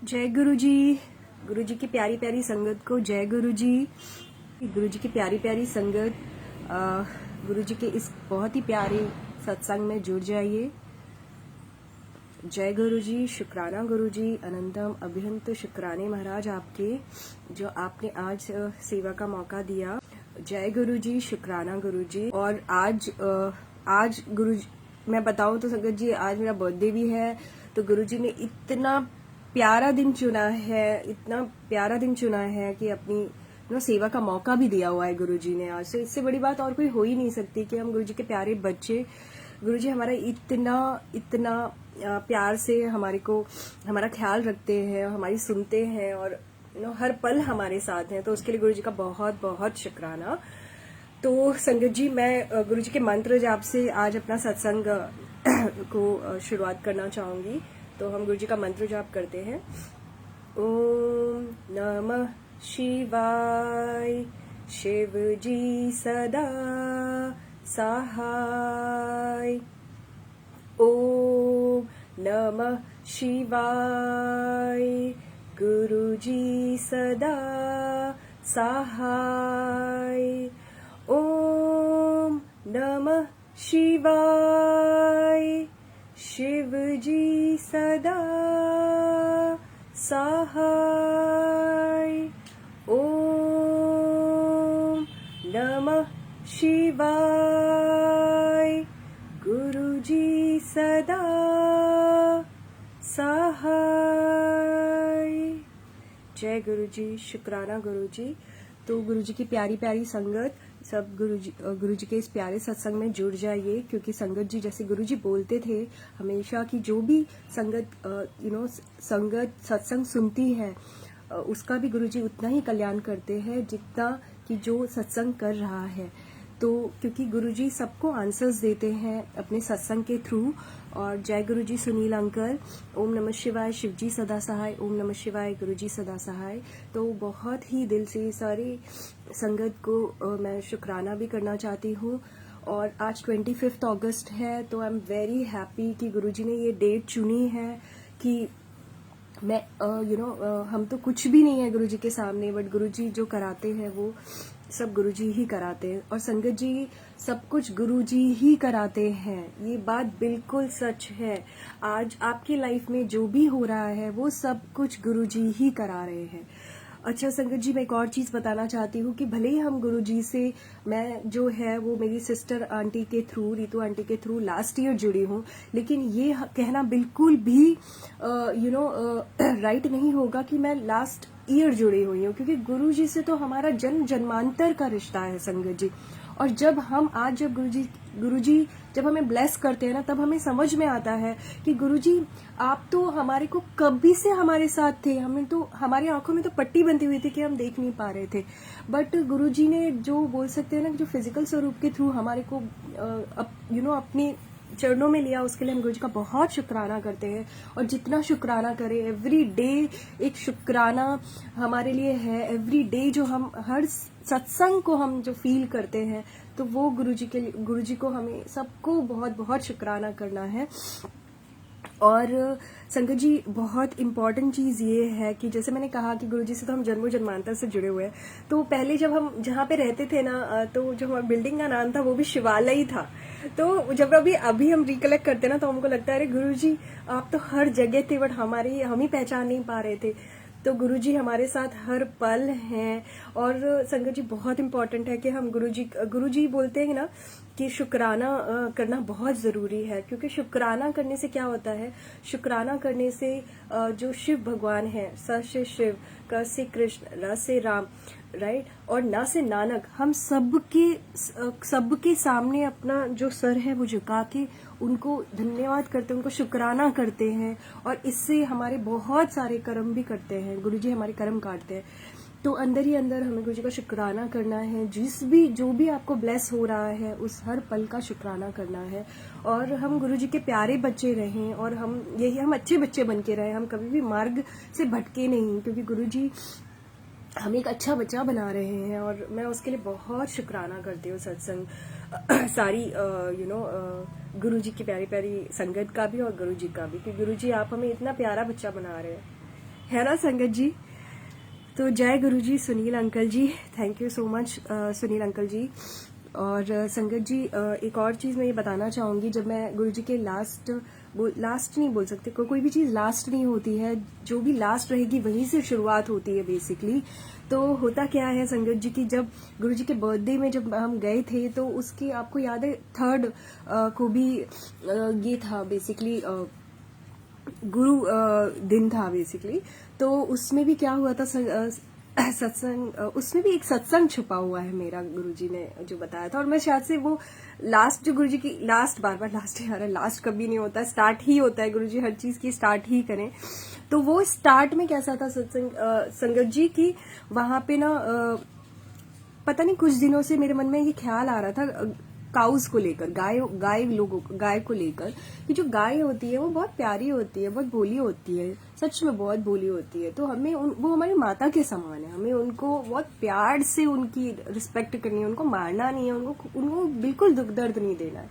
जय गुरु जी। गुरु जी की प्यारी प्यारी संगत को जय गुरु जी। गुरु जी की प्यारी प्यारी संगत गुरु जी के इस बहुत ही प्यारे सत्संग में जुड़ जाइए। जय गुरु जी। शुक्राना गुरु जी, अनंतम अभिहंत शुक्राने महाराज आपके, जो आपने आज सेवा का मौका दिया। जय गुरु जी। शुक्राना गुरु जी। और आज गुरु जी, मैं बताऊं तो संगत जी, आज मेरा बर्थडे भी है। तो गुरु जी ने इतना प्यारा दिन चुना है कि अपनी सेवा का मौका भी दिया हुआ है गुरु जी ने आज। से इससे बड़ी बात और कोई हो ही नहीं सकती कि हम गुरु जी के प्यारे बच्चे, गुरु जी हमारा इतना प्यार से हमारा ख्याल रखते हैं, हमारी सुनते हैं और हर पल हमारे साथ हैं। तो उसके लिए गुरु जी का बहुत बहुत शुक्राना। तो संगत जी, मैं गुरु जी के मंत्र जाप से आज अपना सत्संग को शुरुआत करना चाहूंगी। तो हम गुरु जी का मंत्र जाप करते हैं। ओम नमः शिवाय। शिव जी सदा सहाय। ओम नमः शिवाय। गुरु जी सदा सहाय। ओम नमः शिवाय। शिव जी सदा सहाय। ओम नमः शिवाय। गुरु जी सदा सहाय। जय गुरु जी। शुक्राना गुरु जी। तो गुरु जी की प्यारी प्यारी संगत, सब गुरु जी के इस प्यारे सत्संग में जुड़ जाइए, क्योंकि संगत जी, जैसे गुरु जी बोलते थे हमेशा कि जो भी संगत सत्संग सुनती है उसका भी गुरु जी उतना ही कल्याण करते हैं जितना कि जो सत्संग कर रहा है। तो क्योंकि गुरु जी सबको आंसर्स देते हैं अपने सत्संग के थ्रू। और जय गुरु जी सुनील अंकल। ओम नमः शिवाय। शिव जी सदा सहाय। ओम नमः शिवाय। गुरु जी सदा सहाय। तो बहुत ही दिल से सारी संगत को मैं शुक्राना भी करना चाहती हूँ। और आज 25 अगस्त है, तो आई एम वेरी हैप्पी कि गुरु जी ने ये डेट चुनी है कि मैं हम तो कुछ भी नहीं है गुरु जी के सामने, बट गुरु जी जो कराते हैं वो सब गुरु जी ही कराते हैं। और संगत जी, सब कुछ गुरु जी ही कराते हैं, ये बात बिल्कुल सच है। आज आपकी लाइफ में जो भी हो रहा है वो सब कुछ गुरु जी ही करा रहे हैं। अच्छा संगत जी, मैं एक और चीज बताना चाहती हूँ कि भले ही हम गुरु जी से, मैं जो है वो मेरी सिस्टर आंटी के थ्रू, रीतू आंटी के थ्रू लास्ट ईयर जुड़ी हूँ, लेकिन ये कहना बिल्कुल भी राइट नहीं होगा कि मैं लास्ट ईयर जुड़ी हुई हूँ, क्योंकि गुरु जी से तो हमारा जन्म जन्मांतर का रिश्ता है संगत जी। और जब गुरु जी जब हमें ब्लेस करते हैं ना, तब हमें समझ में आता है कि गुरु जी आप तो हमारे को कभी से हमारे साथ थे। हमें तो, हमारी आंखों में तो पट्टी बंधी हुई थी कि हम देख नहीं पा रहे थे, बट गुरु जी ने जो बोल सकते हैं ना, जो फिजिकल स्वरूप के थ्रू हमारे को अपने चरणों में लिया, उसके लिए हम गुरु जी का बहुत शुक्राना करते हैं। और जितना शुक्राना करें, एवरी डे एक शुक्राना हमारे लिए है। एवरी डे जो हम हर सत्संग को हम जो फील करते हैं, तो वो गुरु जी को हमें सबको बहुत बहुत शुक्राना करना है। और संगत जी, बहुत इम्पॉर्टेंट चीज़ ये है कि जैसे मैंने कहा कि गुरु जी से तो हम जन्मों जन्मांतर से जुड़े हुए हैं। तो पहले जब हम जहाँ पे रहते थे ना, तो जो हमारी बिल्डिंग का नाम था वो भी शिवालय ही था। तो जब अभी हम रिकलेक्ट करते ना, तो हमको लगता है अरे गुरु जी आप तो हर जगह थे, बट हम ही पहचान नहीं पा रहे थे। तो गुरु जी हमारे साथ हर पल हैं। और संगत जी, बहुत इम्पोर्टेंट है कि हम गुरु जी बोलते हैं ना कि शुक्राना करना बहुत जरूरी है, क्योंकि शुक्राना करने से क्या होता है, शुक्राना करने से जो शिव भगवान है, स से शिव, क से कृष्ण, र से राम, राइट, और ना से नानक, हम सबके सामने अपना जो सर है वो झुका के उनको धन्यवाद करते हैं, उनको शुक्राना करते हैं। और इससे हमारे बहुत सारे कर्म भी करते हैं, गुरु जी हमारे कर्म काटते हैं। तो अंदर ही अंदर हमें गुरु जी का शुक्राना करना है। जो भी आपको ब्लेस हो रहा है, उस हर पल का शुक्राना करना है। और हम गुरु जी के प्यारे बच्चे रहें, और हम अच्छे बच्चे बन के रहें, हम कभी भी मार्ग से भटके नहीं, क्योंकि गुरु जी हम एक अच्छा बच्चा बना रहे हैं। और मैं उसके लिए बहुत शुक्राना करती हूँ सत्संग सारी गुरु जी की प्यारी प्यारी संगत का भी और गुरु जी का भी, कि गुरु जी आप हमें इतना प्यारा बच्चा बना रहे हैं। है ना संगत जी। तो जय Guruji Sunil uncle ji, thank you so much Sunil uncle ji. और संगत जी एक और चीज़ मैं ये बताना चाहूँगी, जब मैं गुरुजी के लास्ट नहीं बोल सकते, कोई भी चीज़ लास्ट नहीं होती है, जो भी लास्ट रहेगी वहीं से शुरुआत होती है बेसिकली। तो होता क्या है संगत जी की, जब गुरुजी के बर्थडे में जब हम गए थे तो उसके आपको याद है 3rd को भी ये था बेसिकली गुरु दिन था बेसिकली। तो उसमें भी क्या हुआ था सत्संग, उसमें भी एक सत्संग छुपा हुआ है मेरा, गुरुजी ने जो बताया था। और मैं शायद से वो लास्ट जो गुरुजी की बार लास्ट यार, लास्ट कभी नहीं होता, स्टार्ट ही होता है। गुरुजी हर चीज की स्टार्ट ही करें। तो वो स्टार्ट में कैसा था सत्संग संगत जी की, वहां पे ना पता नहीं कुछ दिनों से मेरे मन में ये ख्याल आ रहा था काउस को लेकर, गाय को लेकर, कि जो गाय होती है वो बहुत प्यारी होती है, बहुत भोली होती है, सच में बहुत भोली होती है। तो हमें वो हमारी माता के समान है, हमें उनको बहुत प्यार से उनकी रिस्पेक्ट करनी है, उनको मारना नहीं है, उनको बिल्कुल दुख दर्द नहीं देना है।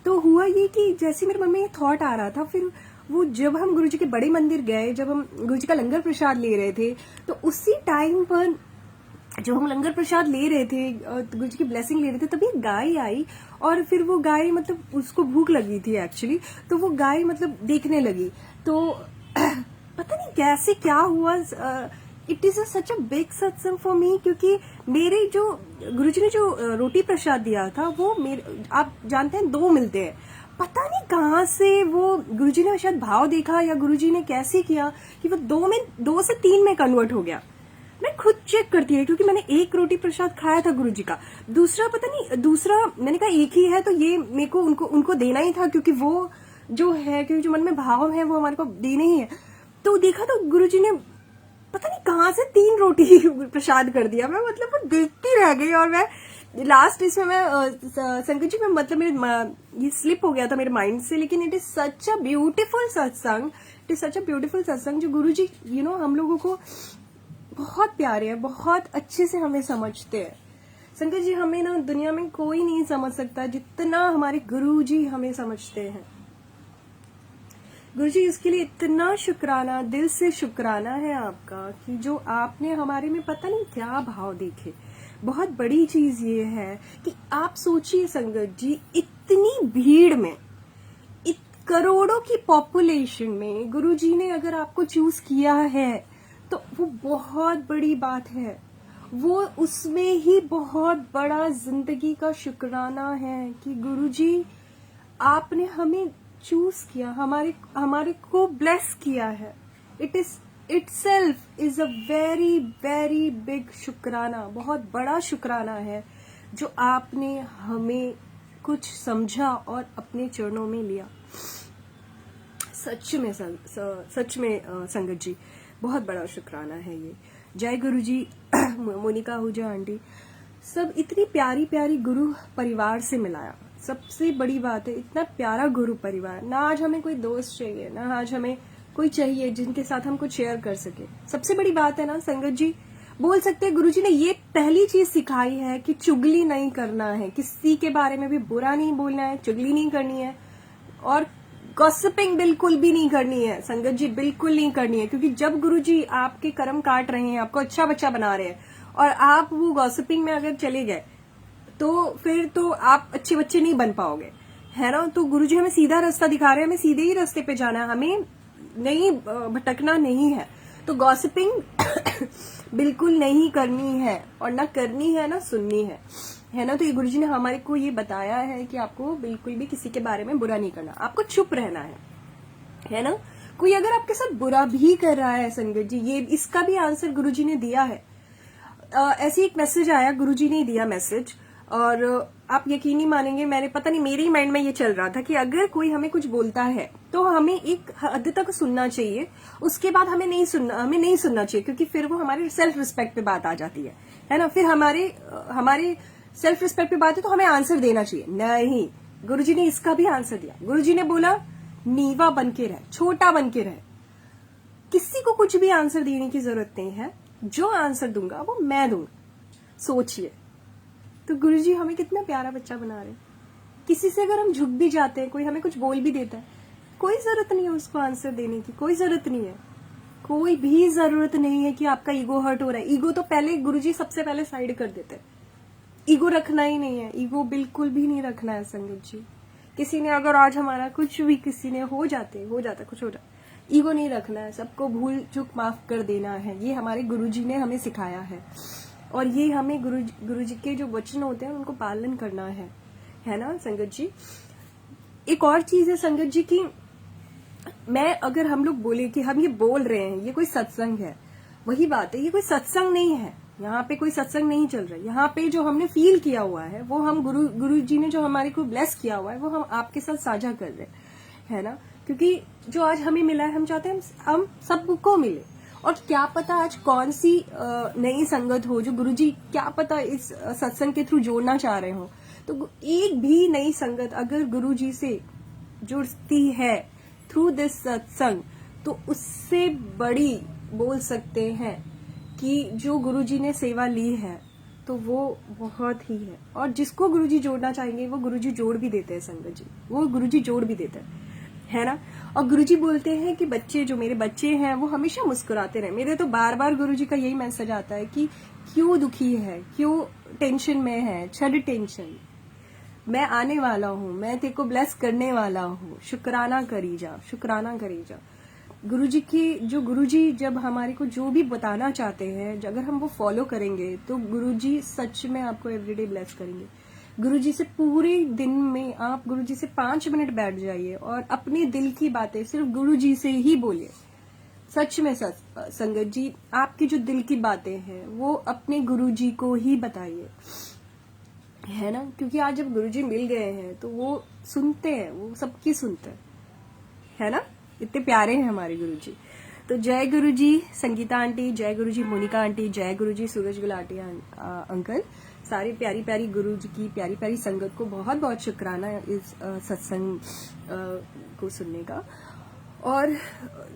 तो हुआ ये कि जैसे मेरे मन में ये थॉट आ रहा था, फिर वो जब हम गुरुजी के बड़े मंदिर गए, जब हम गुरुजी का लंगर प्रसाद ले रहे थे, तो उसी टाइम पर जो हम लंगर प्रसाद ले रहे थे, गुरुजी की ब्लेसिंग ले रहे थे, तभी गाय आई। और फिर वो गाय मतलब उसको भूख लगी थी एक्चुअली, तो वो गाय मतलब देखने लगी। तो पता नहीं कैसे क्या हुआ, it is such a big सत्संग फॉर मी, क्योंकि मेरे जो गुरुजी ने जो रोटी प्रसाद दिया था वो मेरे, आप जानते हैं 2 मिलते हैं, पता नहीं कहाँ से वो गुरुजी ने शायद भाव देखा या गुरुजी ने कैसे किया कि वो 2 से 3 में कन्वर्ट हो गया। मैं खुद चेक करती है, क्योंकि मैंने एक रोटी प्रसाद खाया था गुरुजी का, दूसरा पता नहीं, दूसरा मैंने कहा एक ही है तो ये मेरे को उनको देना ही था, क्योंकि वो जो है, क्योंकि जो मन में भाव है वो हमारे को देने ही है। तो देखा तो गुरुजी ने पता नहीं कहाँ से 3 रोटी प्रसाद कर दिया। मैं मतलब वो देखती रह गई। और मैं लास्ट इसमें मैं संगत जी में मतलब मेरे ये स्लिप हो गया था मेरे माइंड से, लेकिन it is such a beautiful satsang, it is such a beautiful satsang, जो गुरुजी हम लोगों को बहुत प्यारे हैं, बहुत अच्छे से हमें समझते हैं। संगत जी हमें ना दुनिया में कोई नहीं समझ सकता जितना हमारे गुरु जी हमें समझते हैं। गुरु जी इसके लिए इतना शुक्राना, दिल से शुक्राना है आपका, कि जो आपने हमारे में पता नहीं क्या भाव देखे। बहुत बड़ी चीज ये है कि आप सोचिए संगत जी, इतनी भीड़ में, करोड़ों की पॉपुलेशन में गुरु जी ने अगर आपको चूज किया है तो वो बहुत बड़ी बात है। वो उसमें ही बहुत बड़ा जिंदगी का शुक्राना है कि गुरुजी आपने हमें चूज किया, हमारे को ब्लेस किया है। It is itself is a very very big शुक्राना, बहुत बड़ा शुक्राना है जो आपने हमें कुछ समझा और अपने चरणों में लिया। सच में संगत जी बहुत बड़ा शुक्राना है ये। जय गुरु जी। मोनिका आहूजा आंटी, सब इतनी प्यारी प्यारी गुरु परिवार से मिलाया, सबसे बड़ी बात है इतना प्यारा गुरु परिवार। ना आज हमें कोई दोस्त चाहिए, ना आज हमें कोई चाहिए जिनके साथ हम कुछ शेयर कर सके। सबसे बड़ी बात है ना संगत जी, बोल सकते हैं गुरुजी ने ये पहली चीज सिखाई है कि चुगली नहीं करना है, किसी के बारे में भी बुरा नहीं बोलना है, चुगली नहीं करनी है, और गॉसिपिंग बिल्कुल भी नहीं करनी है संगत जी, बिल्कुल नहीं करनी है। क्योंकि जब गुरुजी आपके कर्म काट रहे हैं, आपको अच्छा बच्चा बना रहे हैं, और आप वो गॉसिपिंग में अगर चले गए तो फिर तो आप अच्छे बच्चे नहीं बन पाओगे, है ना। तो गुरुजी हमें सीधा रास्ता दिखा रहे हैं, हमें सीधे ही रास्ते पे जाना है, हमें नहीं भटकना नहीं है। तो गॉसिपिंग बिल्कुल नहीं करनी है, और ना करनी है ना सुननी है ना। तो ये गुरुजी ने हमारे को ये बताया है कि आपको बिल्कुल भी किसी के बारे में बुरा नहीं करना, आपको चुप रहना है ना। कोई अगर आपके साथ बुरा भी कर रहा है संगत जी, ये इसका भी आंसर गुरुजी ने दिया है। ऐसे एक मैसेज आया, गुरुजी ने दिया मैसेज, और आप यकीन नहीं मानेंगे, मैंने पता नहीं मेरे ही माइंड में ये चल रहा था कि अगर कोई हमें कुछ बोलता है तो हमें एक हद तक सुनना चाहिए, उसके बाद हमें नहीं सुनना चाहिए, क्योंकि फिर वो हमारे सेल्फ रिस्पेक्ट पे बात आ जाती है ना। फिर हमारे सेल्फ रिस्पेक्ट पे बात है तो हमें आंसर देना चाहिए। नहीं, गुरुजी ने इसका भी आंसर दिया। गुरुजी ने बोला नीवा बन के रह, छोटा बन के रह, किसी को कुछ भी आंसर देने की जरूरत नहीं है, जो आंसर दूंगा वो मैं दूंगा। सोचिए, तो गुरुजी हमें कितना प्यारा बच्चा बना रहे हैं। किसी से अगर हम झुक भी जाते हैं, कोई हमें कुछ बोल भी देता है, कोई जरूरत नहीं है उसको आंसर देने की, कोई जरूरत नहीं है, कोई भी जरूरत नहीं है कि आपका ईगो हर्ट हो रहा है। ईगो तो पहले गुरुजी सबसे पहले साइड कर देते हैं। ईगो रखना ही नहीं है, ईगो बिल्कुल भी नहीं रखना है संगत जी। किसी ने अगर आज हमारा कुछ भी किसी ने हो जाता कुछ हो जाता, ईगो नहीं रखना है, सबको भूल चूक माफ कर देना है। ये हमारे गुरुजी ने हमें सिखाया है और ये हमें गुरुजी के जो वचन होते हैं उनको पालन करना है ना संगत जी। एक और चीज है संगत जी की, मैं अगर हम लोग बोले कि हम ये बोल रहे हैं ये कोई सत्संग है, वही बात है, ये कोई सत्संग नहीं है। यहाँ पे कोई सत्संग नहीं चल रहा है। यहाँ पे जो हमने फील किया हुआ है वो हम गुरु जी ने जो हमारे को ब्लेस किया हुआ है वो हम आपके साथ साझा कर रहे हैं ना, क्योंकि जो आज हमें मिला है हम चाहते हैं हम सबको मिले। और क्या पता आज कौन सी नई संगत हो जो गुरुजी क्या पता इस सत्संग के थ्रू जोड़ना चाह रहे हो। तो एक भी नई संगत अगर गुरुजी से जुड़ती है थ्रू दिस सत्संग, तो उससे बड़ी बोल सकते हैं कि जो गुरुजी ने सेवा ली है तो वो बहुत ही है। और जिसको गुरुजी जोड़ना चाहेंगे वो गुरुजी जोड़ भी देते हैं संगत जी, वो गुरुजी जोड़ भी देते है ना। और गुरुजी बोलते हैं कि बच्चे जो मेरे बच्चे हैं वो हमेशा मुस्कुराते रहे। मेरे तो बार बार गुरुजी का यही मैसेज आता है कि क्यों दुखी है, क्यों टेंशन में है, छड़ टेंशन, मैं आने वाला हूँ, मैं तेरे को ब्लेस करने वाला हूँ, शुक्राना करी जा, शुक्राना करी जा। गुरुजी की जो गुरुजी जब हमारे को जो भी बताना चाहते हैं अगर हम वो फॉलो करेंगे तो गुरुजी सच में आपको एवरीडे ब्लेस करेंगे। गुरुजी से पूरे दिन में आप गुरुजी से 5 मिनट बैठ जाइए और अपने दिल की बातें सिर्फ गुरुजी से ही बोलिए। सच में संगत जी, आपकी जो दिल की बातें हैं वो अपने गुरुजी को ही बताइए, है ना। क्योंकि आज जब गुरुजी मिल गए हैं तो वो सुनते हैं, वो सबकी सुनते हैं, है ना। इतने प्यारे हैं हमारे गुरुजी। तो जय गुरुजी संगीता आंटी, जय गुरुजी मोनिका आंटी, जय गुरुजी सूरज गुलाटी अंकल, सारी प्यारी प्यारी गुरुजी की प्यारी प्यारी संगत को बहुत बहुत शुक्राना इस सत्संग को सुनने का। और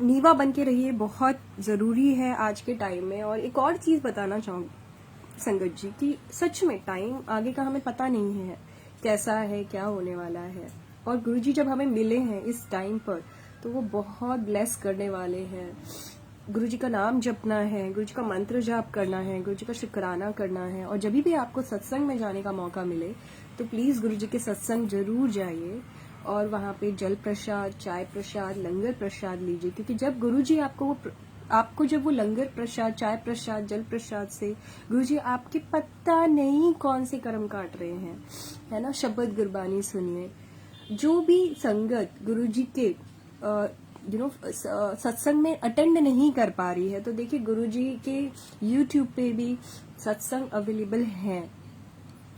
नीवा बन के रहिए, बहुत जरूरी है आज के टाइम में। और एक और चीज बताना चाहूंगी संगत जी कि सच में टाइम आगे का हमें पता नहीं है कैसा है, क्या होने वाला है। और गुरुजी जब हमें मिले हैं इस टाइम पर तो वो बहुत ब्लेस करने वाले हैं। गुरुजी का नाम जपना है, गुरुजी का मंत्र जाप करना है, गुरुजी का शुक्राना करना है। और जब भी आपको सत्संग में जाने का मौका मिले तो प्लीज गुरुजी के सत्संग जरूर जाइए और वहां पे जल प्रसाद, चाय प्रसाद, लंगर प्रसाद लीजिए। क्योंकि जब गुरुजी आपको जब वो लंगर प्रसाद, चाय प्रसाद, जल प्रसाद से गुरुजी आपके पता नहीं कौन से कर्म काट रहे हैं, है ना। शब्द गुरबानी सुनिए। जो भी संगत गुरुजी के सत्संग में अटेंड नहीं कर पा रही है तो देखिए गुरुजी के YouTube पे भी सत्संग अवेलेबल हैं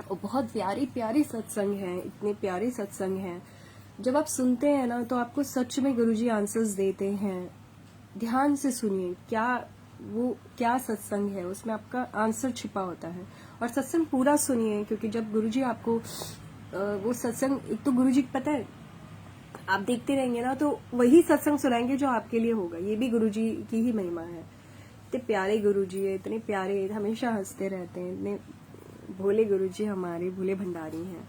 और बहुत प्यारे प्यारे सत्संग हैं, इतने प्यारे सत्संग हैं। जब आप सुनते हैं ना तो आपको सच में गुरुजी आंसर्स देते हैं। ध्यान से सुनिए क्या सत्संग है, उसमें आपका आंसर छिपा होता है। और सत्संग पूरा सुनिए, क्योंकि जब गुरुजी आपको वो सत्संग, एक तो गुरुजी पता है आप देखते रहेंगे ना तो वही सत्संग सुनाएंगे जो आपके लिए होगा। ये भी गुरुजी की ही महिमा है। इतने प्यारे गुरुजी है, इतने प्यारे, हमेशा हंसते रहते हैं, इतने भोले गुरुजी हमारे भोले भंडारी हैं।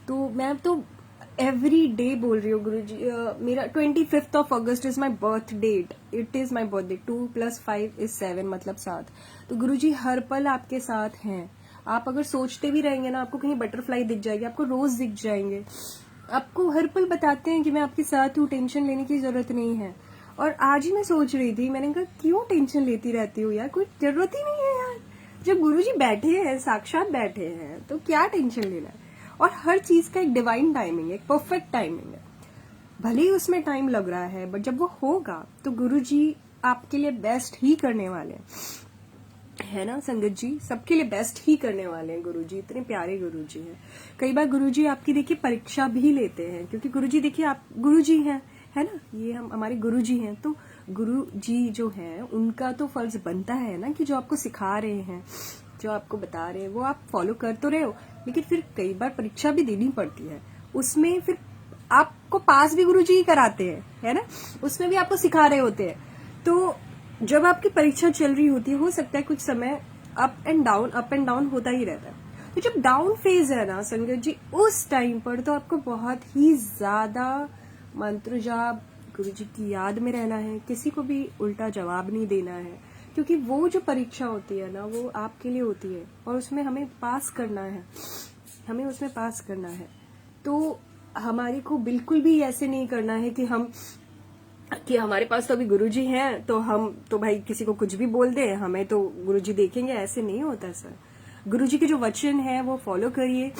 तो मैं तो एवरी डे बोल रही हूँ गुरुजी, मेरा 25 August is my birth date, it is my birthday. 2 + 5 = 7 मतलब 7। तो गुरुजी हर पल आपके साथ हैं। आप अगर सोचते भी रहेंगे ना आपको कहीं बटरफ्लाई दिख जाएगी, आपको रोज दिख जाएंगे, आपको हर पल बताते हैं कि मैं आपके साथ हूँ, टेंशन लेने की जरूरत नहीं है। और आज ही मैं सोच रही थी, मैंने कहा क्यों टेंशन लेती रहती हूँ यार, कोई जरूरत ही नहीं है यार। जब गुरुजी बैठे हैं, साक्षात बैठे हैं, तो क्या टेंशन लेना है। और हर चीज का एक डिवाइन टाइमिंग है, एक परफेक्ट टाइमिंग है। भले ही उसमें टाइम लग रहा है बट जब वो होगा तो गुरुजी आपके लिए बेस्ट ही करने वाले हैं, है ना संगत जी। सबके लिए बेस्ट ही करने वाले हैं गुरुजी, इतने प्यारे गुरुजी हैं। कई बार गुरुजी आपकी देखिए परीक्षा भी लेते हैं, क्योंकि गुरुजी देखिए आप गुरुजी हैं, है ना, ये हम हमारे गुरुजी हैं। तो गुरुजी जो है उनका तो फर्ज बनता है ना कि जो आपको सिखा रहे हैं, जो आपको बता रहे हैं वो आप फॉलो कर तो रहे हो, लेकिन फिर कई बार परीक्षा भी देनी पड़ती है। उसमें फिर आपको पास भी गुरुजी ही कराते हैं, है ना, उसमें भी आपको सिखा रहे होते हैं। तो जब आपकी परीक्षा चल रही होती है, हो सकता है कुछ समय अप एंड डाउन होता ही रहता है। तो जब डाउन फेज है ना संगत जी, उस टाइम पर तो आपको बहुत ही ज्यादा मंत्र जाप, गुरुजी की याद में रहना है, किसी को भी उल्टा जवाब नहीं देना है, क्योंकि वो जो परीक्षा होती है ना वो आपके लिए होती है और उसमें हमें पास करना है, हमें उसमें पास करना है। तो हमारे को बिल्कुल भी ऐसे नहीं करना है कि हमारे पास तो अभी गुरुजी हैं तो हम तो भाई किसी को कुछ भी बोल दे, हमें तो गुरुजी देखेंगे, ऐसे नहीं होता सर। गुरुजी के जो वचन है वो फॉलो करिए।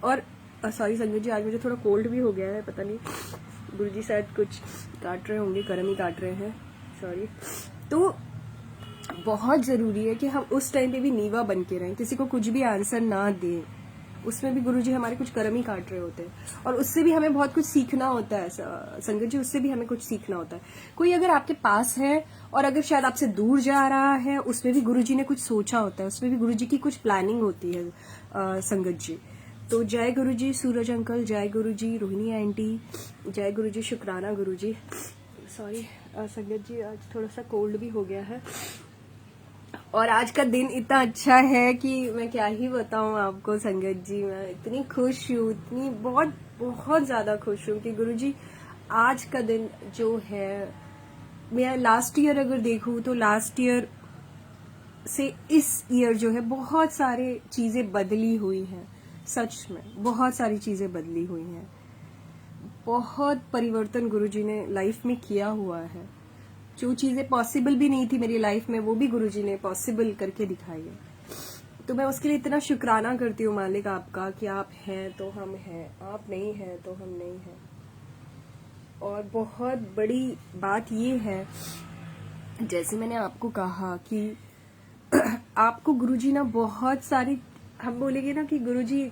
और सॉरी संगत जी, आज मुझे थोड़ा कोल्ड भी हो गया है, पता नहीं गुरुजी शायद कुछ काट रहे होंगे, कर्म ही काट रहे हैं, सॉरी। तो बहुत जरूरी है कि हम उस टाइम पे भी नीवा बन के रहें, किसी को कुछ भी आंसर ना दें, उसमें भी गुरुजी हमारे कुछ कर्म ही काट रहे होते हैं और उससे भी हमें बहुत कुछ सीखना होता है संगत जी, उससे भी हमें कुछ सीखना होता है। कोई अगर आपके पास है और अगर शायद आपसे दूर जा रहा है, उसमें भी गुरुजी ने कुछ सोचा होता है, उसमें भी गुरुजी की कुछ प्लानिंग होती है संगत जी। तो जय गुरुजी सूरज अंकल, जय गुरुजी रोहिणी आंटी, जय गुरुजी शुक्राना गुरुजी। सॉरी संगत जी, आज थोड़ा सा कोल्ड भी हो गया है और आज का दिन इतना अच्छा है कि मैं क्या ही बताऊं आपको संगत जी। मैं इतनी खुश हूँ, इतनी बहुत बहुत ज्यादा खुश हूँ कि गुरुजी आज का दिन जो है, मैं लास्ट ईयर अगर देखूं तो लास्ट ईयर से इस ईयर जो है बहुत सारे चीजें बदली हुई हैं, सच में बहुत सारी चीजें बदली हुई हैं, बहुत परिवर्तन गुरुजी ने लाइफ में किया हुआ है। जो चीजें पॉसिबल भी नहीं थी मेरी लाइफ में वो भी गुरुजी ने पॉसिबल करके दिखाई है। तो मैं उसके लिए इतना शुक्राना करती हूँ मालिक आपका कि आप हैं तो हम हैं, आप नहीं हैं तो हम नहीं हैं। और बहुत बड़ी बात ये है, जैसे मैंने आपको कहा कि आपको गुरुजी ना बहुत सारी, हम बोलेंगे ना कि गुरुजी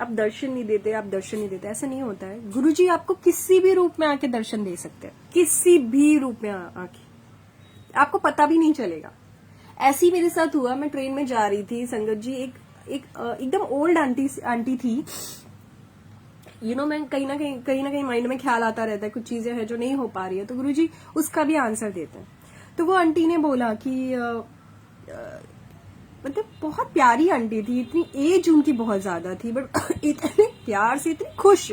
आप दर्शन नहीं देते, आप दर्शन नहीं देते, ऐसा नहीं होता है। गुरुजी आपको किसी भी रूप में आके दर्शन दे सकते हैं, किसी भी रूप में आके, आपको पता भी नहीं चलेगा। ऐसे ही मेरे साथ हुआ, मैं ट्रेन में जा रही थी संगत जी, एक एकदम ओल्ड आंटी थी। मैं कहीं ना कहीं माइंड में ख्याल आता रहता है, कुछ चीजें हैं जो नहीं हो पा रही है, तो गुरुजी उसका भी आंसर देते हैं। तो वो आंटी ने बोला कि मतलब बहुत प्यारी आंटी थी, इतनी एज उनकी बहुत ज्यादा थी, बट इतने प्यार से, इतनी खुश।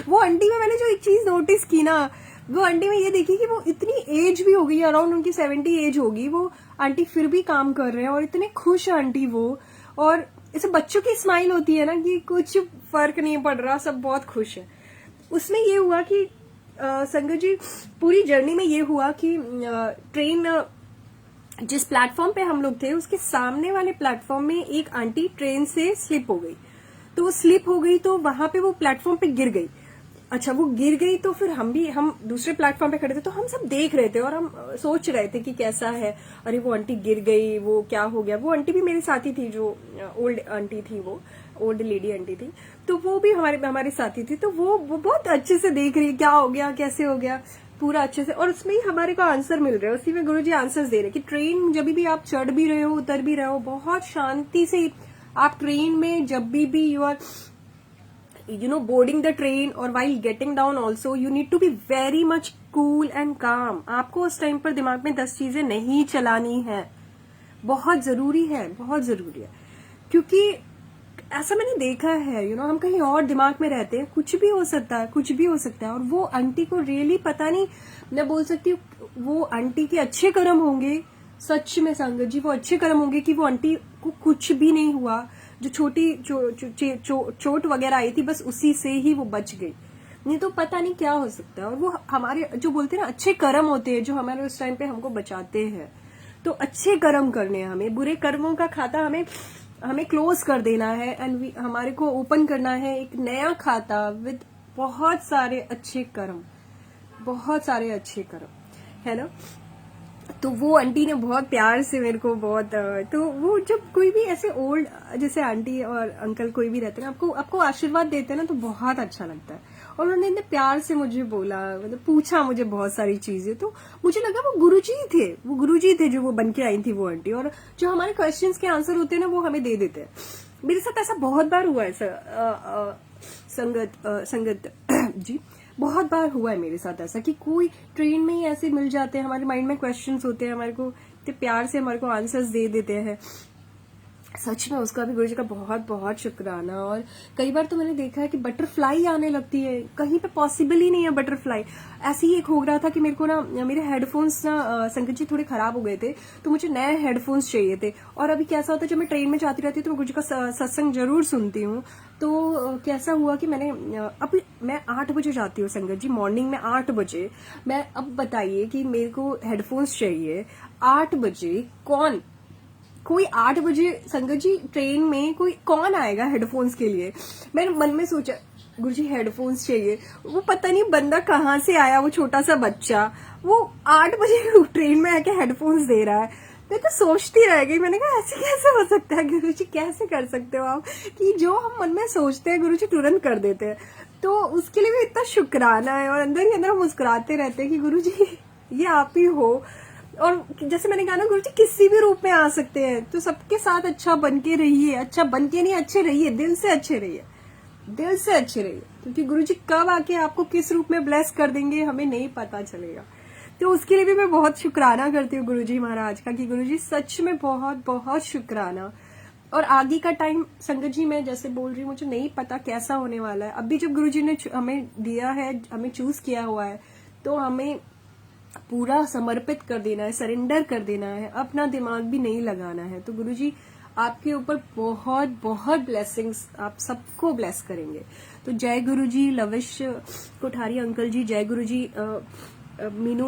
वो आंटी में मैंने जो एक चीज नोटिस की ना, वो आंटी में ये देखी कि वो इतनी एज भी हो गई, अराउंड उनकी 70 एज होगी, वो आंटी फिर भी काम कर रहे हैं और इतने खुश आंटी वो। और ऐसे बच्चों की स्माइल होती है ना कि कुछ फर्क नहीं पड़ रहा, सब बहुत खुश है। उसमें ये हुआ कि संगत जी पूरी जर्नी में ये हुआ कि ट्रेन जिस प्लेटफॉर्म पे हम लोग थे उसके सामने वाले प्लेटफॉर्म में एक आंटी ट्रेन से स्लिप हो गई। तो वो स्लिप हो गई तो वहां पे वो प्लेटफॉर्म पे गिर गई। अच्छा, वो गिर गई तो फिर हम दूसरे प्लेटफॉर्म पे खड़े थे, तो हम सब देख रहे थे और हम सोच रहे थे कि कैसा है, अरे वो आंटी गिर गई, वो क्या हो गया। वो आंटी भी मेरे साथी थी, जो ओल्ड आंटी थी, वो ओल्ड लेडी आंटी थी, तो वो भी हमारे साथी थी। तो वो बहुत अच्छे से देख रही है क्या हो गया, कैसे हो गया, पूरा अच्छे से। और उसमें ही हमारे को आंसर मिल रहे हैं, उसी में गुरुजी आंसर्स दे रहे कि ट्रेन जब भी आप चढ़ भी रहे हो, उतर भी रहे हो, बहुत शांति से आप ट्रेन में जब भी you are boarding the train or while getting down also you need to be very much cool and calm। आपको उस टाइम पर दिमाग में 10 चीजें नहीं चलानी है, बहुत जरूरी है, बहुत जरूरी है। क्योंकि ऐसा मैंने देखा है, हम कहीं और दिमाग में रहते हैं, कुछ भी हो सकता है, कुछ भी हो सकता है। और वो आंटी को रियली पता नहीं, मैं बोल सकती हूँ वो आंटी के अच्छे कर्म होंगे, सच में संगत जी वो अच्छे कर्म होंगे कि वो आंटी को कुछ भी नहीं हुआ। जो छोटी चोट वगैरह आई थी, बस उसी से ही वो बच गई, नहीं तो पता नहीं क्या हो सकता है। और वो हमारे जो बोलते हैं ना अच्छे कर्म होते हैं जो हमारे उस टाइम पे हमको बचाते हैं। तो अच्छे कर्म करने हैं हमें, बुरे कर्मों का खाता हमें क्लोज कर देना है एंड हमारे को ओपन करना है एक नया खाता विद बहुत सारे अच्छे कर्म, बहुत सारे अच्छे कर्म, है ना। तो वो आंटी ने बहुत प्यार से मेरे को तो वो जब कोई भी ऐसे ओल्ड जैसे आंटी और अंकल कोई भी रहते हैं ना, आपको आशीर्वाद देते हैं ना, तो बहुत अच्छा लगता है। और उन्होंने इतने प्यार से मुझे बोला, मतलब पूछा मुझे बहुत सारी चीजें, तो मुझे लगा वो गुरुजी थे जो वो बन के आई थी वो आंटी। और जो हमारे क्वेश्चंस के आंसर होते हैं ना वो हमें दे देते हैं। मेरे साथ ऐसा बहुत बार हुआ है संगत जी, बहुत बार हुआ है मेरे साथ ऐसा कि कोई ट्रेन में ही ऐसे मिल जाते हैं, हमारे माइंड में क्वेश्चंस होते हैं, हमारे को इतने प्यार से हमारे को आंसर्स दे देते हैं। सच में उसका भी गुरु जी का बहुत बहुत शुक्राना। और कई बार तो मैंने देखा है कि बटरफ्लाई आने लगती है, कहीं पे पॉसिबल ही नहीं है बटरफ्लाई। ऐसे ही एक हो रहा था कि मेरे को ना मेरे हेडफोन्स ना संगत जी थोड़े खराब हो गए थे, तो मुझे नए हेडफोन्स चाहिए थे। और अभी कैसा होता है, जब मैं ट्रेन में जाती रहती हूँ तो मैं गुरु जी का सत्संग जरूर सुनती हूँ। तो कैसा हुआ कि मैंने अभी मैं 8 बजे जाती हूँ संगत जी, मॉर्निंग में 8 बजे। मैं अब बताइए कि मेरे को हेडफोन्स चाहिए 8 बजे, कोई 8 बजे संगत जी ट्रेन में कोई कौन आएगा हेडफोन्स के लिए। मैंने मन में सोचा गुरुजी हेडफोन्स चाहिए। वो पता नहीं बंदा कहाँ से आया, वो छोटा सा बच्चा, वो 8 बजे ट्रेन में आके हेडफोन्स दे रहा है। मैं तो सोचती रह गई, मैंने कहा ऐसे कैसे हो सकता है गुरुजी, कैसे कर सकते हो आप कि जो हम मन में सोचते हैं गुरुजी तुरंत कर देते हैं। तो उसके लिए भी इतना शुक्राना है, और अंदर ही अंदर हम मुस्कुराते रहते हैं कि गुरुजी ये आप ही हो। और जैसे मैंने कहा ना गुरुजी किसी भी रूप में आ सकते हैं, तो सबके साथ अच्छा बन के रहिए, अच्छा बन के नहीं अच्छे रहिए, दिल से अच्छे रहिए, दिल से अच्छे रहिए, क्योंकि गुरुजी कब आके आपको किस रूप में ब्लेस कर देंगे हमें नहीं पता चलेगा। तो उसके लिए भी मैं बहुत शुक्राना करती हूँ गुरुजी महाराज का कि गुरुजी सच में बहुत बहुत शुक्राना। और आगे का टाइम संगत जी मैं जैसे बोल रही हूँ, मुझे नहीं पता कैसा होने वाला है। अभी जब गुरुजी ने हमें दिया है, हमें चूज किया हुआ है, तो हमें पूरा समर्पित कर देना है, सरेंडर कर देना है, अपना दिमाग भी नहीं लगाना है। तो गुरुजी आपके ऊपर बहुत बहुत ब्लेसिंग्स, आप सबको ब्लेस करेंगे। तो जय गुरुजी लविश कोठारी अंकल जी, जय गुरुजी मीनू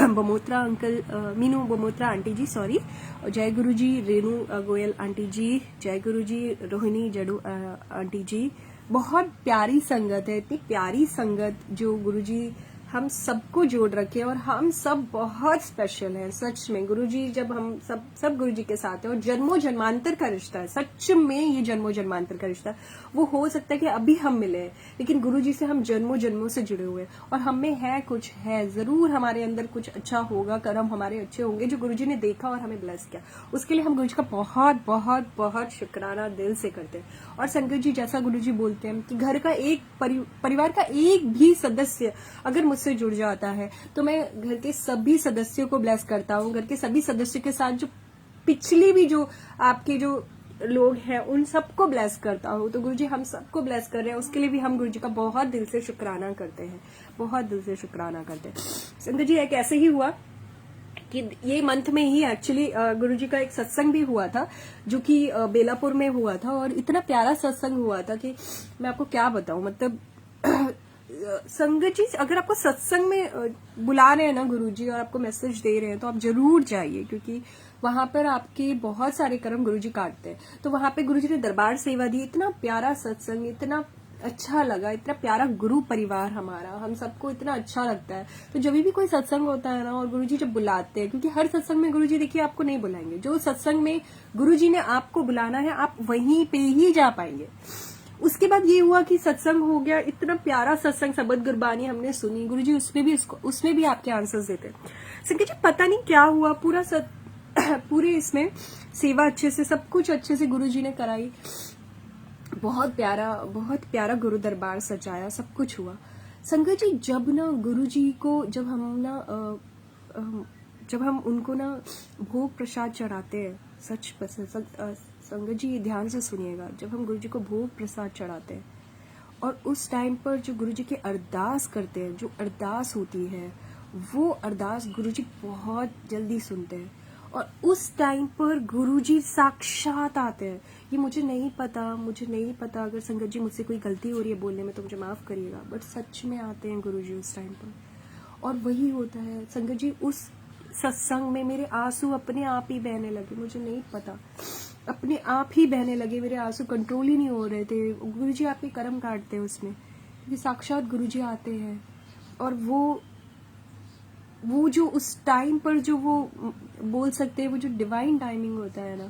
बमोत्रा अंकल, मीनू बमोत्रा आंटी जी सॉरी, और जय गुरुजी रेनू गोयल आंटी जी, जय गुरुजी रोहिणी जडू आंटी जी। बहुत प्यारी संगत है, इतनी प्यारी संगत जो गुरुजी हम सबको जोड़ रखे, और हम सब बहुत स्पेशल हैं सच में। गुरुजी जब हम सब गुरुजी के साथ हैं, और जन्मों जन्मांतर का रिश्ता है, सच में ये जन्मों जन्मांतर का रिश्ता है। वो हो सकता है कि अभी हम मिले हैं, लेकिन गुरुजी से हम जन्मों जन्मों से जुड़े हुए हैं, और हम में है कुछ है, जरूर हमारे अंदर कुछ अच्छा होगा, कर्म हमारे अच्छे होंगे जो गुरुजी ने देखा और हमें ब्लेस किया। उसके लिए हम गुरुजी का बहुत बहुत बहुत शुक्राना दिल से करते हैं। और संगत जी जैसा गुरुजी बोलते हैं कि घर का एक परिवार का एक भी सदस्य अगर मुझसे जुड़ जाता है तो मैं घर के सभी सदस्यों को ब्लेस करता हूँ। घर के सभी सदस्यों के साथ जो पिछली भी जो आपके जो लोग हैं उन सबको ब्लेस करता हूँ। तो गुरुजी हम सबको ब्लेस कर रहे हैं, उसके लिए भी हम गुरुजी का बहुत दिल से शुक्राना करते हैं, बहुत दिल से शुक्राना करते हैं। संगत जी एक ऐसे ही हुआ कि ये मंथ में ही एक्चुअली गुरुजी का एक सत्संग भी हुआ था, जो कि बेलापुर में हुआ था, और इतना प्यारा सत्संग हुआ था कि मैं आपको क्या बताऊं। मतलब संगत जी अगर आपको सत्संग में बुला रहे हैं ना गुरुजी और आपको मैसेज दे रहे हैं तो आप जरूर जाइए, क्योंकि वहां पर आपके बहुत सारे कर्म गुरुजी काटते हैं। तो वहां पे गुरुजी ने दरबार सेवा दी, इतना प्यारा सत्संग, इतना अच्छा लगा, इतना प्यारा गुरु परिवार हमारा, हम सबको इतना अच्छा लगता है। तो जब भी कोई सत्संग होता है ना और गुरुजी जब बुलाते हैं, क्योंकि हर सत्संग में गुरुजी देखिए आपको नहीं बुलाएंगे, जो सत्संग में गुरुजी ने आपको बुलाना है आप वहीं पे ही जा पाएंगे। उसके बाद ये हुआ कि सत्संग हो गया, इतना प्यारा सत्संग, सबद गुरबानी हमने सुनी, गुरुजी उसमें भी आपके आंसर्स देते। संकेत जी पता नहीं क्या हुआ, पूरे इसमें सेवा अच्छे से, सब कुछ अच्छे से गुरुजी ने कराई, बहुत प्यारा गुरु दरबार सजाया, सब कुछ हुआ। संगत जी जब ना गुरुजी को जब हम उनको ना भोग प्रसाद चढ़ाते हैं, संगत जी ध्यान से सुनिएगा, जब हम गुरुजी को भोग प्रसाद चढ़ाते हैं और उस टाइम पर जो गुरुजी की अरदास करते हैं, जो अरदास होती है वो अरदास गुरुजी बहुत जल्दी सुनते हैं, और उस टाइम पर गुरुजी साक्षात आते हैं। ये मुझे नहीं पता, अगर संगत जी मुझसे कोई गलती हो रही है बोलने में तो मुझे माफ करिएगा, बट सच में आते हैं गुरुजी उस टाइम पर। और वही होता है संगत जी, उस सत्संग में मेरे आंसू अपने आप ही बहने लगे, मुझे नहीं पता, अपने आप ही बहने लगे, मेरे आंसू कंट्रोल ही नहीं हो रहे थे। गुरुजी आपके कर्म काटते हैं उसमें, क्योंकि साक्षात गुरुजी आते हैं, और वो जो उस टाइम पर जो वो बोल सकते हैं, वो जो डिवाइन टाइमिंग होता है ना,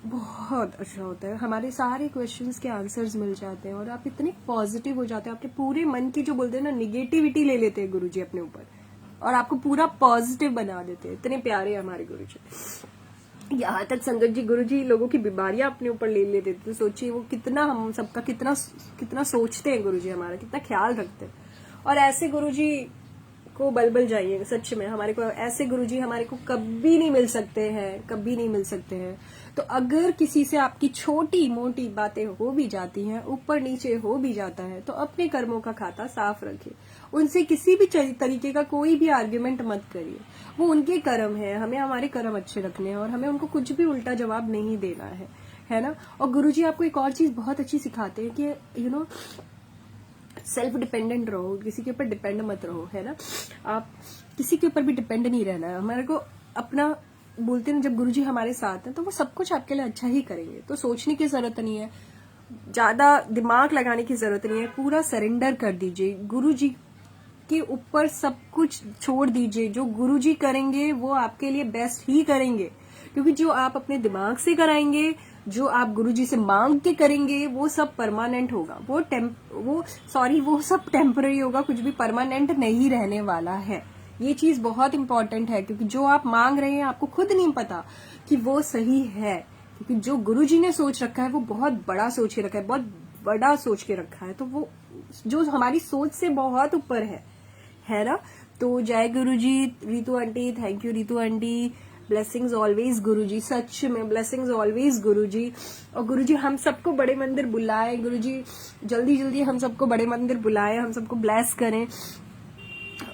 बहुत अच्छा होता है। हमारे सारे क्वेश्चंस के आंसर्स मिल जाते हैं और आप इतने पॉजिटिव हो जाते हैं, आपके पूरे मन की जो बोलते हैं ना निगेटिविटी ले लेते हैं गुरुजी अपने ऊपर और आपको पूरा पॉजिटिव बना देते हैं। इतने प्यारे हमारे गुरुजी। यहाँ तक संगत जी गुरुजी लोगों की बीमारियां अपने ऊपर ले लेते थे, तो सोचिए वो कितना हम सबका कितना सोचते हैं गुरुजी, हमारा कितना ख्याल रखते हैं। और ऐसे गुरुजी को बलबल जाइए सच में। हमारे को ऐसे गुरुजी हमारे को कभी नहीं मिल सकते हैं, कभी नहीं मिल सकते हैं। तो अगर किसी से आपकी छोटी मोटी बातें हो भी जाती हैं, ऊपर नीचे हो भी जाता है, तो अपने कर्मों का खाता साफ रखिए। उनसे किसी भी तरीके का कोई भी आर्ग्यूमेंट मत करिए। वो उनके कर्म है, हमें हमारे कर्म अच्छे रखने हैं और हमें उनको कुछ भी उल्टा जवाब नहीं देना है ना। और गुरुजी आपको एक और चीज बहुत अच्छी सिखाते हैं कि सेल्फ डिपेंडेंट रहो, किसी के ऊपर डिपेंड मत रहो, है ना। आप किसी के ऊपर भी डिपेंड नहीं रहना है। हमारे को अपना बोलते हैं जब गुरुजी हमारे साथ हैं तो वो सब कुछ आपके लिए अच्छा ही करेंगे। तो सोचने की जरूरत नहीं है, ज्यादा दिमाग लगाने की जरूरत नहीं है, पूरा सरेंडर कर दीजिए गुरुजी के ऊपर, सब कुछ छोड़ दीजिए। जो गुरुजी करेंगे वो आपके लिए बेस्ट ही करेंगे, क्योंकि जो आप अपने दिमाग से कराएंगे, जो आप गुरुजी से मांग के करेंगे, वो सब परमानेंट होगा। वो सब टेम्पररी होगा, कुछ भी परमानेंट नहीं रहने वाला है। ये चीज बहुत इंपॉर्टेंट है, क्योंकि जो आप मांग रहे हैं आपको खुद नहीं पता कि वो सही है, क्योंकि जो गुरुजी ने सोच रखा है वो बहुत बड़ा सोच के रखा है, बहुत बड़ा सोच के रखा है। तो वो जो हमारी सोच से बहुत ऊपर है ना। तो जय Guruji Ritu aunty, thank you Ritu aunty. Blessings always Guruji, सच में ब्लेसिंग्स ऑलवेज गुरुजी। और गुरुजी हम सबको बड़े मंदिर बुलाए, गुरुजी जल्दी जल्दी हम सबको बड़े मंदिर बुलाए, हम सबको ब्लेस करें।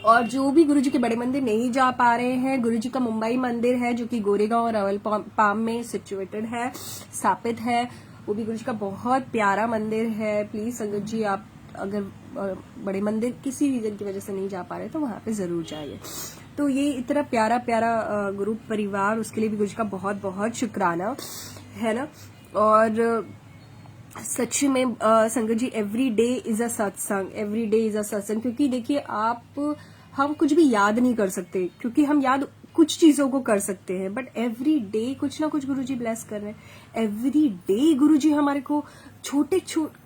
और जो भी गुरुजी के बड़े मंदिर नहीं जा पा रहे हैं, गुरुजी का मुंबई मंदिर है जो कि गोरेगांव और रवल पाम में सिचुएटेड है, स्थापित है। वो भी गुरुजी का बहुत प्यारा मंदिर है। प्लीज संगत जी आप अगर बड़े मंदिर किसी रीजन की वजह से नहीं जा पा रहे तो वहां पे जरूर जाइए। तो ये इतना प्यारा प्यारा गुरु परिवार, उसके लिए भी गुरुजी का बहुत बहुत शुक्राना, है ना। और सच में संगत जी एवरी डे इज अ सत्संग, एवरी डे इज अ सत्संग। क्योंकि देखिए हम कुछ भी याद नहीं कर सकते, क्योंकि हम याद कुछ चीजों को कर सकते हैं, बट एवरी डे कुछ ना कुछ गुरुजी ब्लेस कर रहे हैं। एवरी डे गुरुजी हमारे को छोटे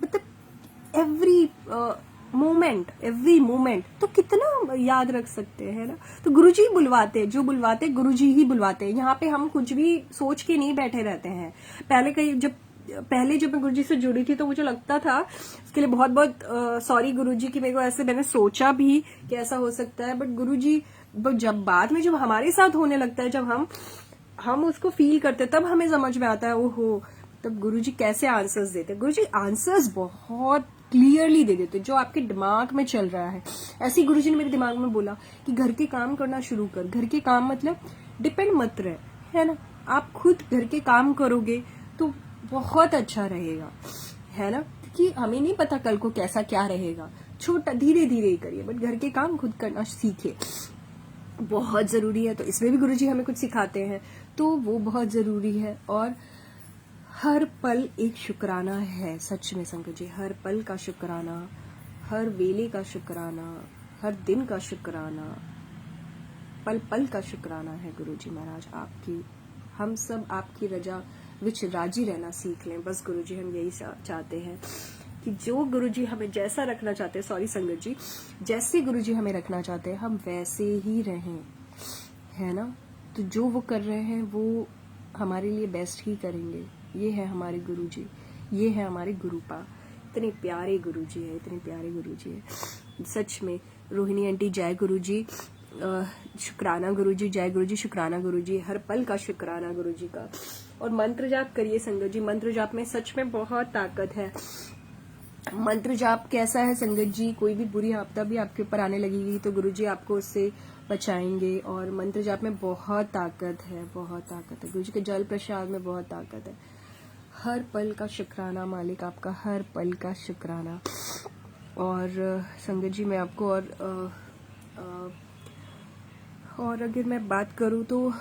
मतलब एवरी मोमेंट तो कितना याद रख सकते हैं ना। तो गुरुजी बुलवाते हैं, जो बुलवाते हैं गुरुजी ही बुलवाते हैं। यहाँ पे हम कुछ भी सोच के नहीं बैठे रहते हैं। पहले जब मैं गुरुजी से जुड़ी थी तो मुझे लगता था, उसके लिए बहुत बहुत सॉरी गुरुजी की, मेरे को ऐसे मैंने सोचा भी कि ऐसा हो सकता है, बट गुरुजी जब बाद में जब हमारे साथ होने लगता है, जब हम उसको फील करते तब हमें समझ में आता है ओहो, तब गुरुजी कैसे आंसर्स देते हैं। गुरुजी आंसर्स बहुत क्लियरली दे देते, जो आपके दिमाग में चल रहा है। ऐसे ही गुरुजी ने मेरे दिमाग में बोला कि घर के काम करना शुरू कर। घर के काम मतलब डिपेंड मत रहे, है ना। आप खुद घर के काम करोगे तो बहुत अच्छा रहेगा, है ना। क्योंकि हमें नहीं पता कल को कैसा क्या रहेगा। छोटा धीरे धीरे ही करिए, बट घर के काम खुद करना सीखे, बहुत जरूरी है। तो इसमें भी गुरुजी हमें कुछ सिखाते हैं, तो वो बहुत जरूरी है। और हर पल एक शुक्राना है, सच में संगत जी, हर पल का शुक्राना, हर वेले का शुक्राना, हर दिन का शुक्राना, पल पल का शुक्राना है गुरुजी महाराज आपकी। हम सब आपकी रजा विच राजी रहना सीख लें, बस गुरुजी हम यही चाहते हैं कि जो गुरुजी हमें जैसा रखना चाहते हैं, सॉरी संगत जी, जैसे गुरुजी हमें रखना चाहते हैं हम वैसे ही रहें, है ना। तो जो वो कर रहे हैं वो हमारे लिए बेस्ट ही करेंगे। ये है हमारे गुरुजी, ये है हमारे गुरुपा। इतने प्यारे गुरुजी है, इतने प्यारे गुरुजी है सच में। रोहिणी आंटी जय गुरुजी, शुक्राना गुरुजी, जय गुरुजी, शुक्राना गुरुजी, हर पल का शुक्राना गुरुजी का। और मंत्र जाप करिए संगत जी, मंत्र जाप में सच में बहुत ताकत है। मंत्र जाप कैसा है संगत जी, कोई भी बुरी आपदा भी आपके ऊपर आने लगेगी तो गुरुजी आपको उससे बचाएंगे। और मंत्र जाप में बहुत ताकत है, बहुत ताकत है। गुरुजी के जल प्रसाद में बहुत ताकत है। हर पल का शुक्राना मालिक आपका, हर पल का शुक्राना। और संगत जी मैं आपको और अगर मैं बात करूं तो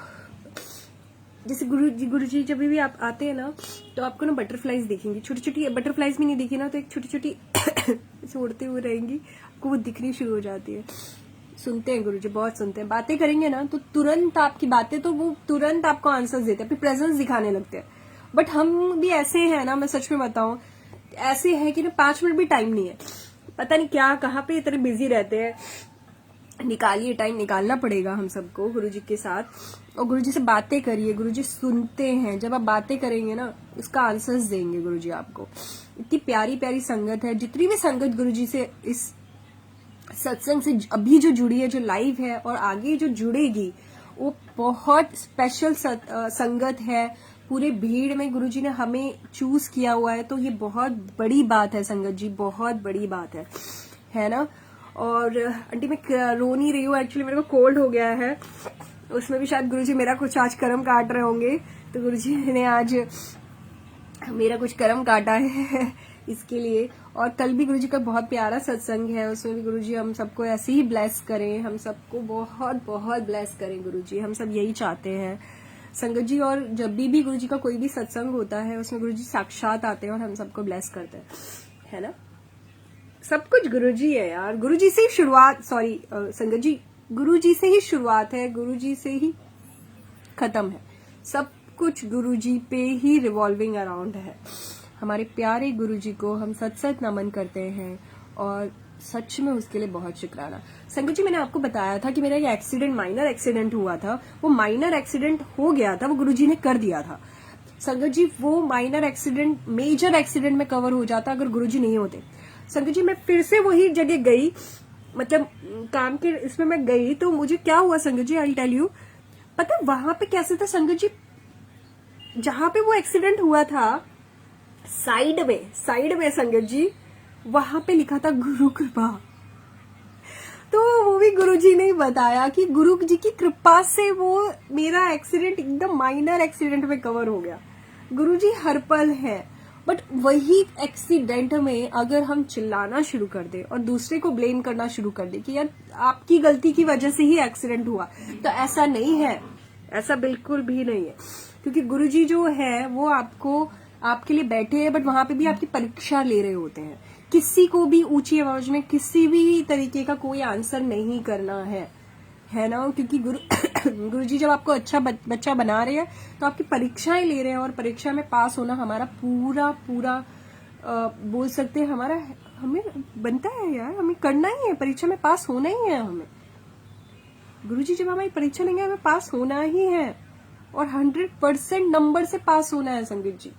जैसे गुरुजी जब भी आप आते हैं ना तो आपको ना बटरफ्लाईज दिखेंगी, छोटी छोटी बटरफ्लाईज भी नहीं दिखी ना तो एक छोटी छोटी उड़ते हुए रहेंगी, आपको वो दिखनी शुरू हो जाती है। सुनते हैं गुरुजी, बहुत सुनते हैं। बातें करेंगे ना तो तुरंत आपकी बातें, तो वो तुरंत आपको आंसर्स देते हैं, अपनी प्रेजेंस दिखाने लगते हैं। बट हम भी ऐसे हैं ना, मैं सच में बताऊं, ऐसे है कि ना 5 मिनट भी टाइम नहीं है, पता नहीं क्या कहाँ पे इतने बिजी रहते हैं। निकालिए, टाइम निकालना पड़ेगा हम सबको गुरुजी के साथ। और गुरुजी से बातें करिए, गुरुजी सुनते हैं। जब आप बातें करेंगे ना उसका आंसर्स देंगे गुरुजी आपको। इतनी प्यारी प्यारी संगत है, जितनी भी संगत गुरुजी से इस सत्संग से अभी जो जुड़ी है, जो लाइव है और आगे जो जुड़ेगी, वो बहुत स्पेशल संगत है। पूरे भीड़ में गुरुजी ने हमें चूज किया हुआ है, तो ये बहुत बड़ी बात है संगत जी, बहुत बड़ी बात है ना। और आंटी मैं रो नहीं रही हूँ, एक्चुअली मेरे को कोल्ड हो गया है, उसमें भी शायद गुरुजी मेरा कुछ आज कर्म काट रहे होंगे, तो गुरुजी ने आज मेरा कुछ कर्म काटा है इसके लिए। और कल भी गुरुजी का बहुत प्यारा सत्संग है, उसमें भी गुरुजी हम सबको ऐसे ही ब्लेस करें, हम सबको बहुत बहुत ब्लेस करें गुरुजी, हम सब यही चाहते हैं संगत जी। और जब भी गुरुजी का कोई भी सत्संग होता है, उसमें गुरुजी साक्षात आते हैं और हम सबको ब्लेस करते हैं, है ना। सब कुछ गुरुजी है यार, गुरुजी से ही शुरुआत, सॉरी संगत जी, गुरुजी से ही शुरुआत है, गुरुजी से ही खत्म है, सब कुछ गुरुजी पे ही रिवॉल्विंग अराउंड है। हमारे प्यारे गुरुजी को हम सच सच नमन करते हैं और सच में उसके लिए बहुत शुक्राना। संगत जी मैंने आपको बताया था कि मेरा ये एक्सीडेंट, माइनर एक्सीडेंट हुआ था, वो माइनर एक्सीडेंट हो गया था, वो गुरुजी ने कर दिया था संगत जी। वो माइनर एक्सीडेंट मेजर एक्सीडेंट में कवर हो जाता अगर गुरुजी नहीं होते। संगत जी मैं फिर से वही जगह गई, मतलब काम के इसमें मैं गई, तो मुझे क्या हुआ संगत जी, आई टेल यू। पता वहां पे कैसे था संगत जी, जहां पे वो एक्सीडेंट हुआ था साइड में संगत जी, वहां पे लिखा था गुरु कृपा। तो वो भी गुरुजी ने बताया कि गुरु जी की कृपा से वो मेरा एक्सीडेंट एकदम माइनर एक्सीडेंट में कवर हो गया। गुरुजी हर पल है, बट वही एक्सीडेंट में अगर हम चिल्लाना शुरू कर दे और दूसरे को ब्लेम करना शुरू कर दे कि यार आपकी गलती की वजह से ही एक्सीडेंट हुआ, तो ऐसा नहीं है, ऐसा बिल्कुल भी नहीं है। क्योंकि गुरुजी जो है वो आपके लिए बैठे हैं, बट वहां पे भी आपकी परीक्षा ले रहे होते हैं। किसी को भी ऊंची आवाज में किसी भी तरीके का कोई आंसर नहीं करना है ना। क्योंकि गुरुजी जब आपको अच्छा बच्चा बना रहे हैं, तो आपकी परीक्षाएं ले रहे हैं, और परीक्षा में पास होना हमारा पूरा बोल सकते हैं हमें बनता है यार, हमें करना ही है, परीक्षा में पास होना ही है हमें। गुरुजी जब हमारी परीक्षा लेंगे, हमें पास होना ही है, और 100% नंबर से पास होना है संगीत जी।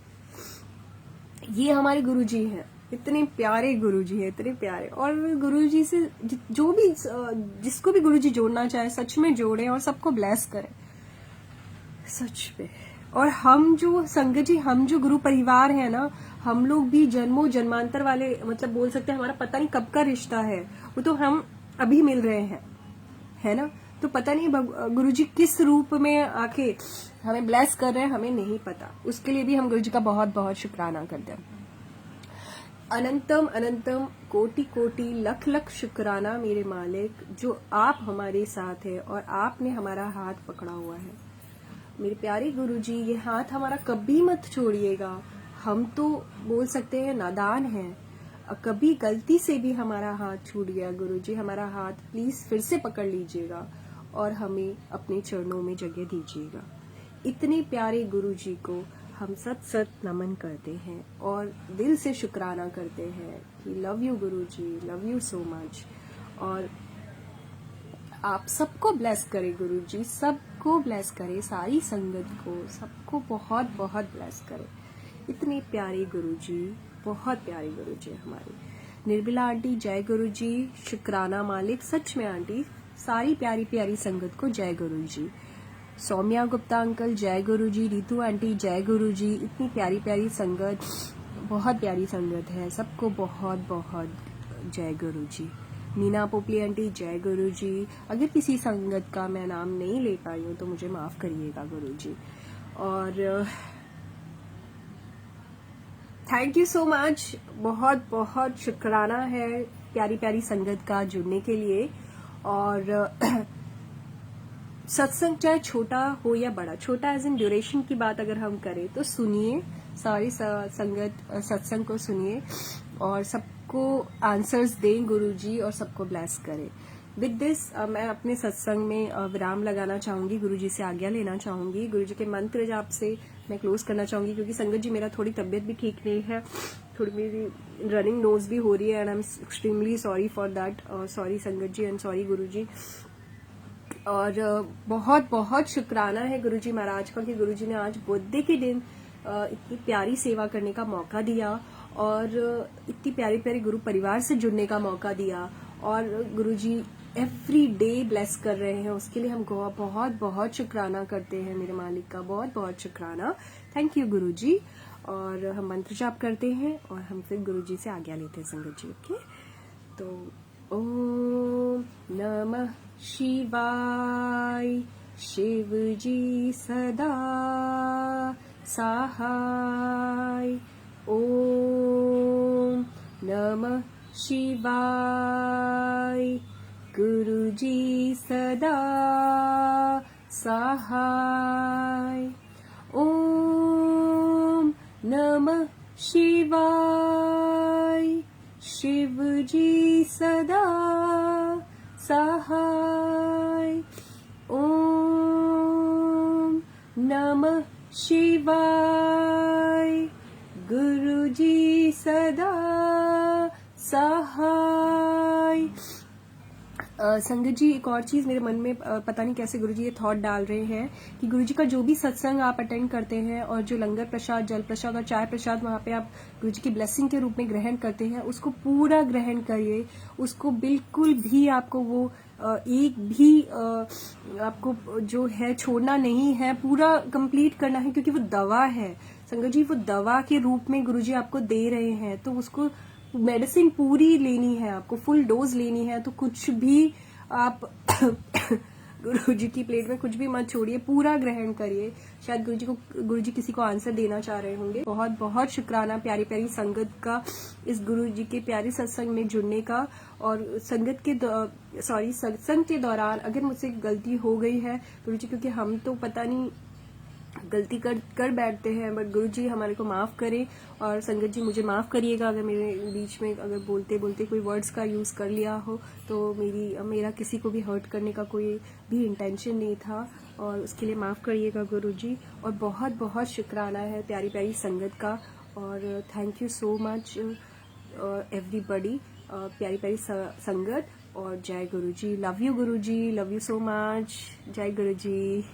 ये हमारे गुरुजी हैं, इतने प्यारे गुरुजी हैं, इतने प्यारे। और गुरुजी से जो भी जिसको भी गुरुजी जोड़ना चाहे सच में जोड़े और सबको ब्लेस करें सच में। और हम जो संगत जी, हम जो गुरु परिवार है ना, हम लोग भी जन्मों जन्मांतर वाले, मतलब बोल सकते हैं हमारा पता नहीं कब का रिश्ता है, वो तो हम अभी मिल रहे हैं, है ना। तो पता नहीं गुरुजी किस रूप में आके हमें ब्लेस कर रहे हैं, हमें नहीं पता। उसके लिए भी हम गुरुजी का बहुत बहुत शुक्राना करते हैं। अनंतम अनंतम कोटि कोटि लख लख शुक्राना मेरे मालिक, जो आप हमारे साथ है और आपने हमारा हाथ पकड़ा हुआ है। मेरे प्यारे गुरुजी, ये हाथ हमारा कभी मत छोड़िएगा। हम तो बोल सकते हैं नादान हैं, कभी गलती से भी हमारा हाथ छूट गया गुरुजी, हमारा हाथ प्लीज फिर से पकड़ लीजिएगा और हमें अपने चरणों में जगह दीजिएगा। इतने प्यारे गुरुजी को हम सत सत नमन करते हैं और दिल से शुक्राना करते हैं कि love you Guruji, love you so much. और आप सबको ब्लेस करें गुरुजी, सबको ब्लेस करें, सारी संगत को, सबको बहुत बहुत ब्लेस करें। इतने प्यारे गुरुजी, बहुत प्यारे गुरुजी हमारे। निर्मला आंटी जय गुरुजी, शुक्राना मालिक, सच में आंटी, सारी प्यारी प्यारी संगत को जय गुरुजी। सौम्या गुप्ता अंकल जय गुरुजी, रीतू आंटी जय गुरुजी। इतनी प्यारी प्यारी संगत, बहुत प्यारी संगत है, सबको बहुत बहुत जय गुरुजी। नीना पोपली आंटी जय गुरुजी। अगर किसी संगत का मैं नाम नहीं ले पाई हूँ तो मुझे माफ करिएगा गुरुजी। और थैंक यू सो मच, बहुत बहुत शुक्राना है प्यारी प्यारी संगत का जुड़ने के लिए। और सत्संग चाहे छोटा हो या बड़ा, छोटा एज इन ड्यूरेशन की बात अगर हम करें तो सुनिए, सारी संगत सत्संग को सुनिए और सबको आंसर्स दें गुरुजी और सबको ब्लेस करें। विद दिस मैं अपने सत्संग में विराम लगाना चाहूंगी, गुरुजी से आज्ञा लेना चाहूंगी, गुरुजी के मंत्र जाप से मैं क्लोज करना चाहूंगी। क्योंकि संगत जी मेरा थोड़ी तबीयत भी ठीक नहीं है, थोड़ी मेरी रनिंग नोज भी हो रही है, and I am extremely sorry for that. Sorry संगत जी एंड सॉरी गुरुजी। और बहुत बहुत शुक्राना है गुरुजी महाराज का कि गुरुजी ने आज बुधवार के दिन इतनी प्यारी सेवा करने का मौका दिया और इतनी प्यारी प्यारी गुरु परिवार से जुड़ने का मौका दिया और गुरुजी एवरी डे ब्लेस कर रहे हैं, उसके लिए हम बहुत बहुत शुक्राना करते हैं मेरे मालिक का, बहुत बहुत शुक्राना। थैंक यू गुरुजी। और हम मंत्र जाप करते हैं और हम फिर गुरुजी से आज्ञा लेते हैं संगत जी। ओके, तो ओम नमः शिवाय, शिव जी सदा सहाय। ओम नमः शिवाय, गुरु जी सदा सहाय। ओम नमः शिवाय, शिव जी सदा सहाय। ओम नमः शिवाय, गुरु जी सदा सहाय। संगत जी, एक और चीज मेरे मन में पता नहीं कैसे गुरुजी ये थॉट डाल रहे हैं कि गुरुजी का जो भी सत्संग आप अटेंड करते हैं और जो लंगर प्रसाद, जल प्रसाद और चाय प्रसाद वहाँ पे आप गुरुजी की ब्लेसिंग के रूप में ग्रहण करते हैं, उसको पूरा ग्रहण करिए। उसको बिल्कुल भी आपको वो एक भी आपको जो है छोड़ना नहीं है, पूरा कंप्लीट करना है, क्योंकि वो दवा है संगत जी, वो दवा के रूप में गुरुजी आपको दे रहे हैं। तो उसको मेडिसिन पूरी लेनी है, आपको फुल डोज लेनी है। तो कुछ भी आप गुरुजी की प्लेट में कुछ भी मत छोड़िए, पूरा ग्रहण करिए। शायद गुरुजी किसी को आंसर देना चाह रहे होंगे। बहुत बहुत शुक्राना प्यारी प्यारी संगत का इस गुरुजी के प्यारे सत्संग में जुड़ने का। और सत्संग के दौरान अगर मुझसे गलती हो गई है गुरुजी, क्योंकि हम तो पता नहीं गलती कर बैठते हैं, बट गुरुजी हमारे को माफ करें। और संगत जी मुझे माफ करिएगा अगर मेरे बीच में अगर बोलते बोलते कोई वर्ड्स का यूज कर लिया हो, तो मेरा किसी को भी हर्ट करने का कोई भी इंटेंशन नहीं था, और उसके लिए माफ करिएगा गुरुजी। और बहुत बहुत शुक्राना है प्यारी प्यारी संगत का, और thank you so much everybody, प्यारी प्यारी संगत। और जय Guruji, love you Guruji, love you so much, जय गुरुजी।